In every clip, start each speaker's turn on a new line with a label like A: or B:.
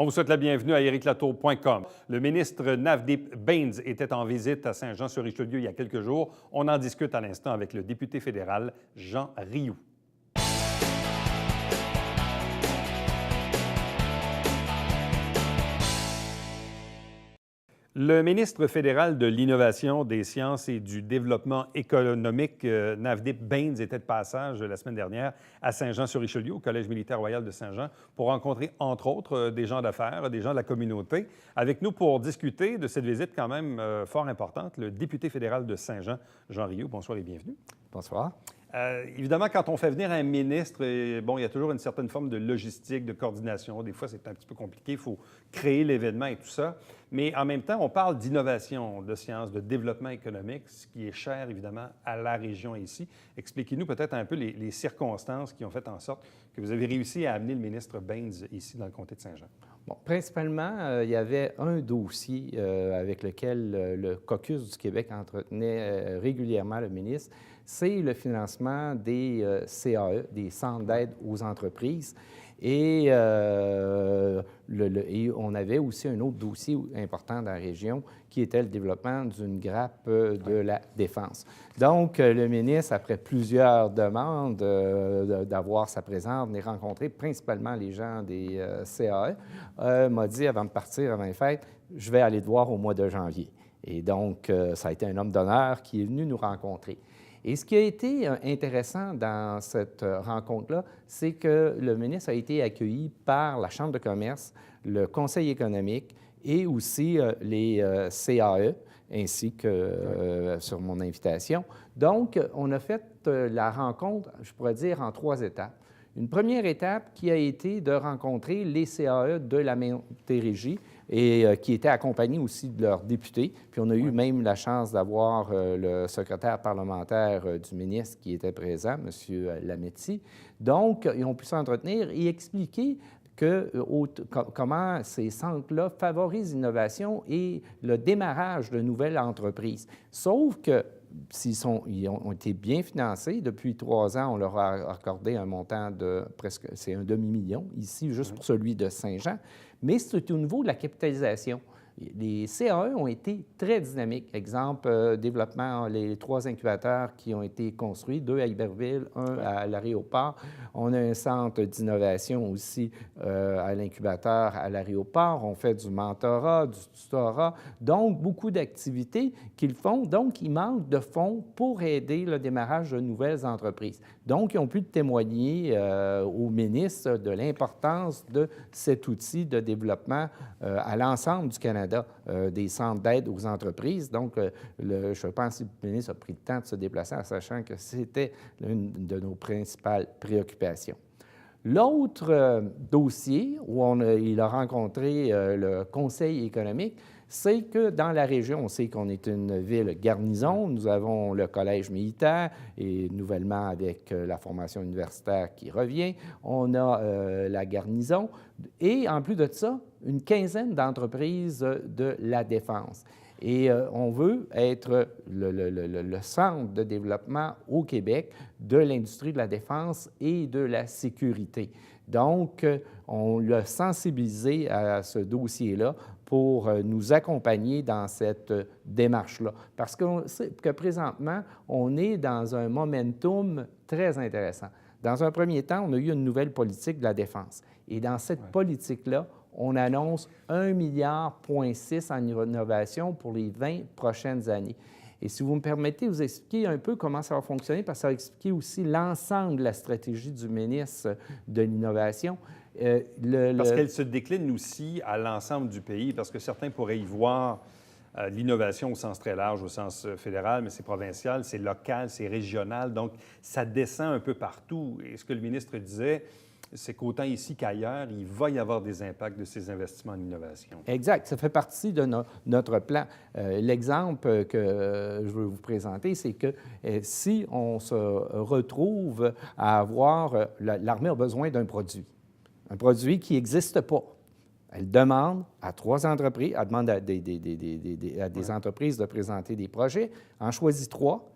A: On vous souhaite la bienvenue à ericlatour.com. Le ministre Navdeep Bains était en visite à Saint-Jean-sur-Richelieu il y a quelques jours. On en discute à l'instant avec le député fédéral Jean Rioux. Le ministre fédéral de l'Innovation, des Sciences et du Développement économique, Navdeep Bains, était de passage la semaine dernière à Saint-Jean-sur-Richelieu, au Collège militaire royal de Saint-Jean, pour rencontrer, entre autres, des gens d'affaires, des gens de la communauté. Avec nous pour discuter de cette visite quand même fort importante, le député fédéral de Saint-Jean, Jean Rioux. Bonsoir et bienvenue.
B: Bonsoir.
A: Évidemment, quand on fait venir un ministre, il y a toujours une certaine forme de logistique, de coordination. Des fois, c'est un petit peu compliqué. Il faut créer l'événement et tout ça. Mais en même temps, on parle d'innovation, de sciences, de développement économique, ce qui est cher, évidemment, à la région ici. Expliquez-nous peut-être un peu les circonstances qui ont fait en sorte que vous avez réussi à amener le ministre Bains ici, dans le comté de Saint-Jean.
B: Bon, principalement, il y avait un dossier avec lequel le caucus du Québec entretenait régulièrement le ministre. C'est le financement des CAE, des centres d'aide aux entreprises. Et on avait aussi un autre dossier important dans la région qui était le développement d'une grappe de la défense. Donc, le ministre, après plusieurs demandes d'avoir sa présence, venir rencontrer principalement les gens des CAE, m'a dit avant de partir, avant les fêtes, je vais aller te voir au mois de janvier. Et donc, ça a été un homme d'honneur qui est venu nous rencontrer. Et ce qui a été intéressant dans cette rencontre-là, c'est que le ministre a été accueilli par la Chambre de commerce, le Conseil économique et aussi les CAE, ainsi que sur mon invitation. Donc, on a fait la rencontre, je pourrais dire, en 3 étapes. Une première étape qui a été de rencontrer les CAE de la Montérégie et qui étaient accompagnés aussi de leurs députés. Puis on a eu même la chance d'avoir le secrétaire parlementaire du ministre qui était présent, M. Lametti. Donc, ils ont pu s'entretenir et expliquer comment ces centres-là favorisent l'innovation et le démarrage de nouvelles entreprises. Sauf que ils ont été bien financés. Depuis 3 ans, on leur a accordé un montant de presque, c'est un demi-million ici, juste pour celui de Saint-Jean. Mais c'est au niveau de la capitalisation. Les CAE ont été très dynamiques. Exemple, développement, les 3 incubateurs qui ont été construits, 2 à Iberville, 1 à l'aéroport. On a un centre d'innovation aussi à l'incubateur à l'aéroport. On fait du mentorat, du tutorat. Donc, beaucoup d'activités qu'ils font. Donc, il manque de fonds pour aider le démarrage de nouvelles entreprises. Donc, ils ont pu témoigner au ministre de l'importance de cet outil de développement à l'ensemble du Canada. Des centres d'aide aux entreprises. Donc, je pense que le ministre a pris le temps de se déplacer en sachant que c'était l'une de nos principales préoccupations. L'autre dossier où il a rencontré le Conseil économique, c'est que dans la région, on sait qu'on est une ville garnison. Nous avons le collège militaire et nouvellement avec la formation universitaire qui revient, on a la garnison et en plus de ça, une quinzaine d'entreprises de la défense. Et on veut être le centre de développement au Québec de l'industrie de la défense et de la sécurité. Donc, on l'a sensibilisé à ce dossier-là pour nous accompagner dans cette démarche-là. Parce qu'on sait que présentement, on est dans un momentum très intéressant. Dans un premier temps, on a eu une nouvelle politique de la défense. Et dans cette politique-là, on annonce 1,6 milliard en innovation pour les 20 prochaines années. Et si vous me permettez, vous expliquer un peu comment ça va fonctionner, parce que ça va expliquer aussi l'ensemble de la stratégie du ministre de l'Innovation.
A: Parce qu'elle se décline aussi à l'ensemble du pays, parce que certains pourraient y voir l'innovation au sens très large, au sens fédéral, mais c'est provincial, c'est local, c'est régional, donc ça descend un peu partout. Et ce que le ministre disait, c'est qu'autant ici qu'ailleurs, il va y avoir des impacts de ces investissements en innovation.
B: Exact. Ça fait partie de notre plan. L'exemple que je veux vous présenter, c'est que si on se retrouve à avoir... L'armée a besoin d'un produit. Un produit qui n'existe pas. Elle demande à 3 entreprises, elle demande à des entreprises de présenter des projets, en choisit 3,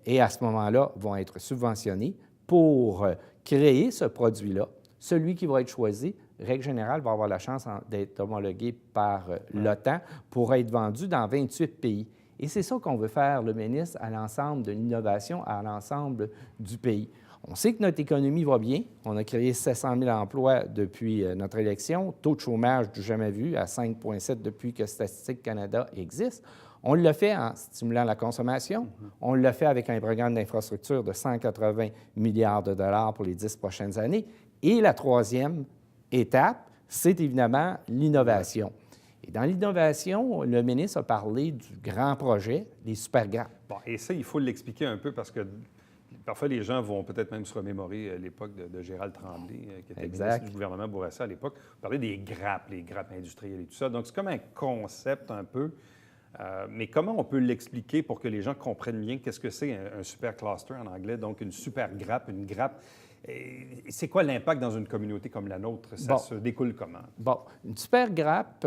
B: et à ce moment-là, vont être subventionnés pour créer ce produit-là. Celui qui va être choisi règle générale, va avoir la chance d'être homologué par l'OTAN pour être vendu dans 28 pays. Et c'est ça qu'on veut faire, le ministre, à l'ensemble de l'innovation, à l'ensemble du pays. On sait que notre économie va bien. On a créé 700 000 emplois depuis notre élection. Taux de chômage du jamais vu à 5,7 depuis que Statistique Canada existe. On l'a fait en stimulant la consommation. On l'a fait avec un programme d'infrastructure de 180 milliards de dollars pour les 10 prochaines années. Et la troisième étape, c'est évidemment l'innovation. Et dans l'innovation, le ministre a parlé du grand projet, les super grappes.
A: Bon, et ça, il faut l'expliquer un peu parce que parfois, les gens vont peut-être même se remémorer l'époque de Gérald Tremblay, qui était ministre du gouvernement Bourassa à l'époque. On parlait des grappes, les grappes industrielles et tout ça. Donc, c'est comme un concept un peu. Mais comment on peut l'expliquer pour que les gens comprennent bien qu'est-ce que c'est un super cluster en anglais, donc une super grappe, une grappe? C'est quoi l'impact dans une communauté comme la nôtre? Ça se découle comment?
B: Bon, une super grappe,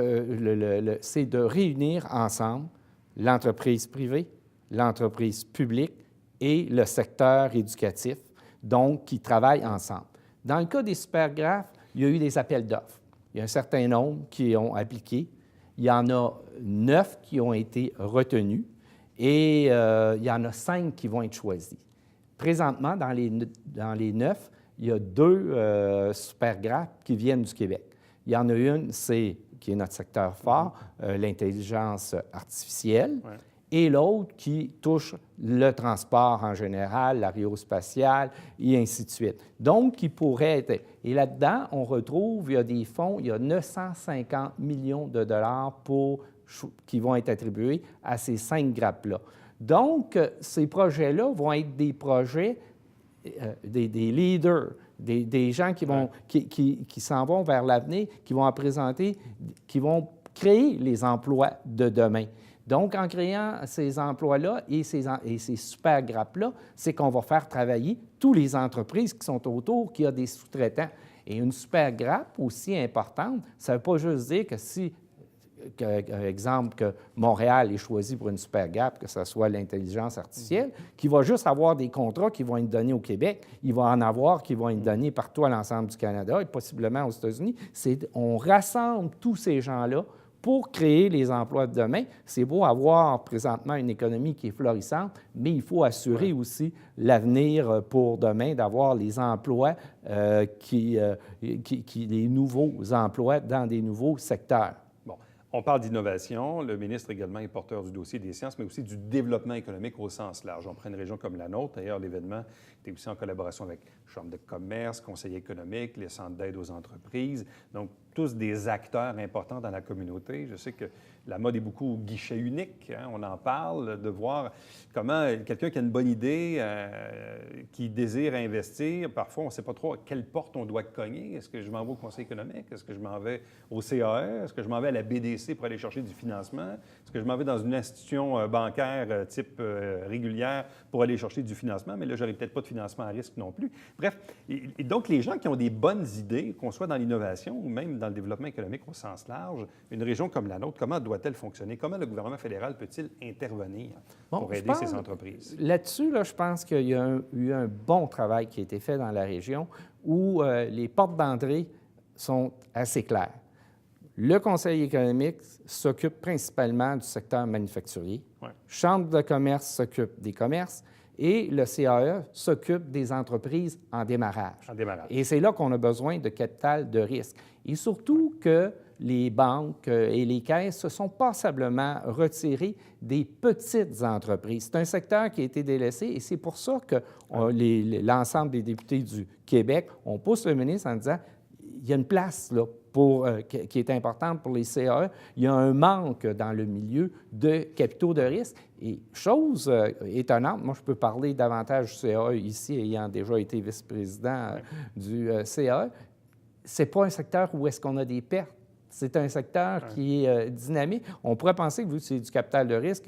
B: c'est de réunir ensemble l'entreprise privée, l'entreprise publique et le secteur éducatif, donc qui travaillent ensemble. Dans le cas des super grappes, il y a eu des appels d'offres. Il y a un certain nombre qui ont appliqué. Il y en a 9 qui ont été retenus et il y en a 5 qui vont être choisis. Présentement, dans les 9, il y a 2 super grappes qui viennent du Québec. Il y en a une, qui est notre secteur fort, l'intelligence artificielle, et l'autre qui touche le transport en général, l'aérospatiale, et ainsi de suite. Donc, qui pourrait être... Et là-dedans, on retrouve, il y a des fonds, il y a 950 millions de dollars qui vont être attribués à ces 5 grappes-là. Donc, ces projets-là vont être des projets, des leaders, des gens qui s'en vont vers l'avenir, qui vont présenter, qui vont créer les emplois de demain. Donc, en créant ces emplois-là et ces super grappes-là, c'est qu'on va faire travailler toutes les entreprises qui sont autour, qui ont des sous-traitants. Et une super grappe aussi importante, ça ne veut pas juste dire que si, exemple, que Montréal est choisi pour une super grappe, que ce soit l'intelligence artificielle, qui va juste avoir des contrats qui vont être donnés au Québec, il va en avoir qui vont être donnés partout à l'ensemble du Canada et possiblement aux États-Unis. On rassemble tous ces gens-là pour créer les emplois de demain. C'est beau avoir présentement une économie qui est florissante, mais il faut assurer aussi l'avenir pour demain, d'avoir les emplois, les nouveaux emplois dans des nouveaux secteurs.
A: Bon, on parle d'innovation. Le ministre également est porteur du dossier des sciences, mais aussi du développement économique au sens large. On prend une région comme la nôtre. D'ailleurs, l'événement était aussi en collaboration avec Chambre de commerce, Conseil économique, les centres d'aide aux entreprises. Donc, tous des acteurs importants dans la communauté. Je sais que la mode est beaucoup au guichet unique. Hein? On en parle, de voir comment quelqu'un qui a une bonne idée, qui désire investir, parfois on ne sait pas trop à quelle porte on doit cogner. Est-ce que je m'en vais au Conseil économique? Est-ce que je m'en vais au CAE? Est-ce que je m'en vais à la BDC pour aller chercher du financement? Est-ce que je m'en vais dans une institution bancaire type régulière pour aller chercher du financement? Mais là, je n'aurai peut-être pas de financement à risque non plus. Bref, et donc les gens qui ont des bonnes idées, qu'on soit dans l'innovation ou même dans le développement économique au sens large, une région comme la nôtre, comment doit-elle fonctionner? Comment le gouvernement fédéral peut-il intervenir pour aider ces entreprises?
B: Là-dessus, je pense qu'il y a eu un bon travail qui a été fait dans la région où les portes d'entrée sont assez claires. Le Conseil économique s'occupe principalement du secteur manufacturier. Chambre de commerce s'occupe des commerces. Et le CAE s'occupe des entreprises en démarrage. Et c'est là qu'on a besoin de capital de risque. Et surtout que les banques et les caisses se sont passablement retirées des petites entreprises. C'est un secteur qui a été délaissé et c'est pour ça que l'ensemble des députés du Québec, on pousse le ministre en disant il y a une place là, qui est importante pour les CAE. Il y a un manque dans le milieu de capitaux de risque. Et chose étonnante, moi je peux parler davantage du CAE ici, ayant déjà été vice-président du CAE, ce n'est pas un secteur où est-ce qu'on a des pertes. C'est un secteur qui est dynamique. On pourrait penser que, vu que c'est du capital de risque,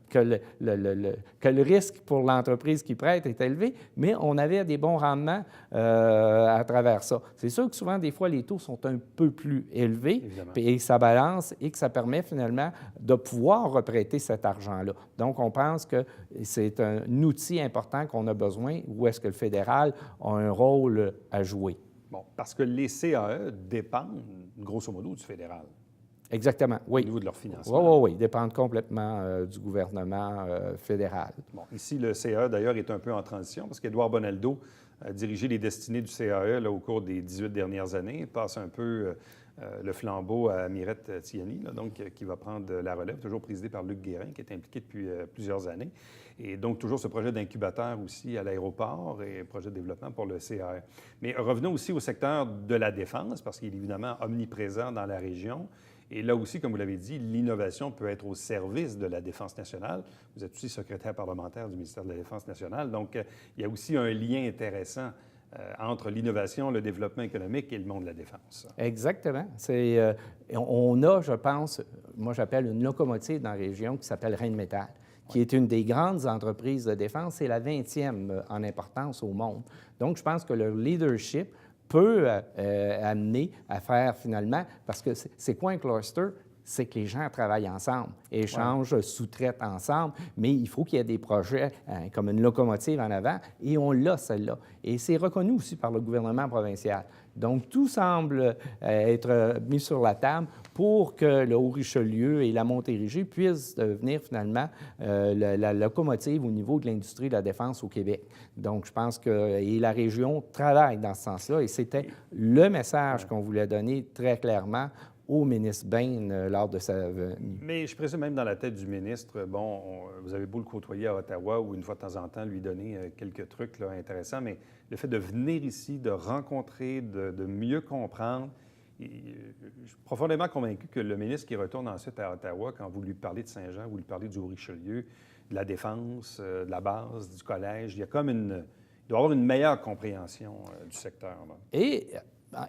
B: que le risque pour l'entreprise qui prête est élevé, mais on avait des bons rendements à travers ça. C'est sûr que souvent, des fois, les taux sont un peu plus élevés et ça balance et que ça permet finalement de pouvoir reprêter cet argent-là. Donc, on pense que c'est un outil important qu'on a besoin où est-ce que le fédéral a un rôle à jouer.
A: Bon, parce que les CAE dépendent, grosso modo, du fédéral
B: Exactement,
A: au
B: oui.
A: niveau de leur financement.
B: Oui, oui, oui, dépendent complètement du gouvernement fédéral.
A: Bon, ici, le CAE, d'ailleurs, est un peu en transition parce qu'Édouard Bonaldo a dirigé les destinées du CAE là, au cours des 18 dernières années. Il passe un peu le flambeau à Mirette Tiani, là, donc, qui va prendre la relève, toujours présidé par Luc Guérin, qui est impliqué depuis plusieurs années. Et donc, toujours ce projet d'incubateur aussi à l'aéroport et projet de développement pour le CAE. Mais revenons aussi au secteur de la défense, parce qu'il est évidemment omniprésent dans la région. Et là aussi, comme vous l'avez dit, l'innovation peut être au service de la Défense nationale. Vous êtes aussi secrétaire parlementaire du ministère de la Défense nationale. Donc, il y a aussi un lien intéressant entre l'innovation, le développement économique et le monde de la défense.
B: Exactement. On a, je pense, moi j'appelle une locomotive dans la région qui s'appelle Rheinmetall, qui est une des grandes entreprises de défense et la 20e en importance au monde. Donc, je pense que leur leadership peut amener à faire finalement, parce que c'est quoi un cluster? C'est que les gens travaillent ensemble, échangent, sous-traitent ensemble, mais il faut qu'il y ait des projets comme une locomotive en avant, et on l'a, celle-là. Et c'est reconnu aussi par le gouvernement provincial. Donc, tout semble être mis sur la table pour que le Haut-Richelieu et la Montérégie puissent devenir finalement la locomotive au niveau de l'industrie de la défense au Québec. Donc, je pense que la région travaille dans ce sens-là, et c'était le message qu'on voulait donner très clairement au ministre Bain lors de sa venue.
A: Mais je présume même dans la tête du ministre, bon, vous avez beau le côtoyer à Ottawa ou une fois de temps en temps lui donner quelques trucs là, intéressants, mais le fait de venir ici, de rencontrer, de mieux comprendre, je suis profondément convaincu que le ministre qui retourne ensuite à Ottawa, quand vous lui parlez de Saint-Jean, vous lui parlez du Haut-Richelieu, de la défense, de la base, du collège, il y a comme il doit avoir une meilleure compréhension du secteur. Là.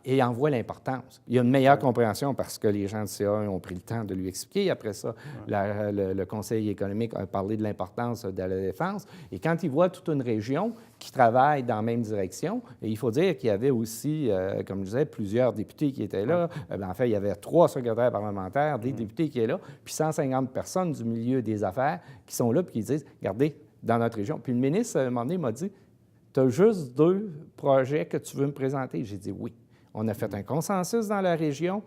B: Et en voit l'importance. Il y a une meilleure compréhension parce que les gens du CA ont pris le temps de lui expliquer. Après ça, le Conseil économique a parlé de l'importance de la défense. Et quand il voit toute une région qui travaille dans la même direction, et il faut dire qu'il y avait aussi, comme je disais, plusieurs députés qui étaient là. En fait, il y avait 3 secrétaires parlementaires, des députés qui étaient là, puis 150 personnes du milieu des affaires qui sont là puis qui disent, regardez, dans notre région. Puis le ministre, à un moment donné, m'a dit, tu as juste 2 projets que tu veux me présenter? J'ai dit oui. On a fait un consensus dans la région.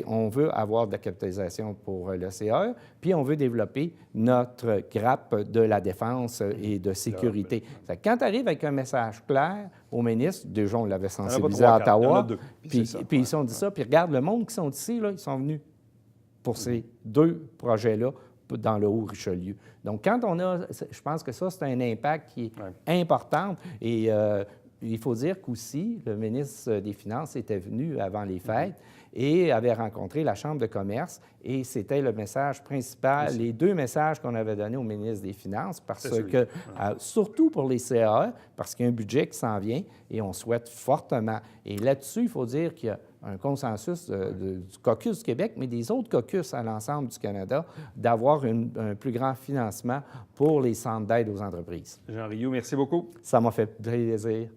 B: On veut avoir de la capitalisation pour le CAE, puis on veut développer notre grappe de la défense et de sécurité. Quand tu arrives avec un message clair au ministre, déjà, on l'avait sensibilisé à Ottawa, puis ils sont dit ça, puis regarde, le monde qui sont ici, là, ils sont venus pour ces 2 projets-là dans le Haut-Richelieu. Donc, quand on a, je pense que ça, c'est un impact qui est important et il faut dire qu'aussi, le ministre des Finances était venu avant les fêtes et avait rencontré la Chambre de commerce et c'était le message principal, les 2 messages qu'on avait donnés au ministre des Finances parce que, surtout pour les CAE, parce qu'il y a un budget qui s'en vient et on souhaite fortement. Et là-dessus, il faut dire qu'il y a un consensus du caucus du Québec, mais des autres caucus à l'ensemble du Canada, d'avoir un plus grand financement pour les centres d'aide aux entreprises.
A: Jean Rioux, merci beaucoup.
B: Ça m'a fait plaisir.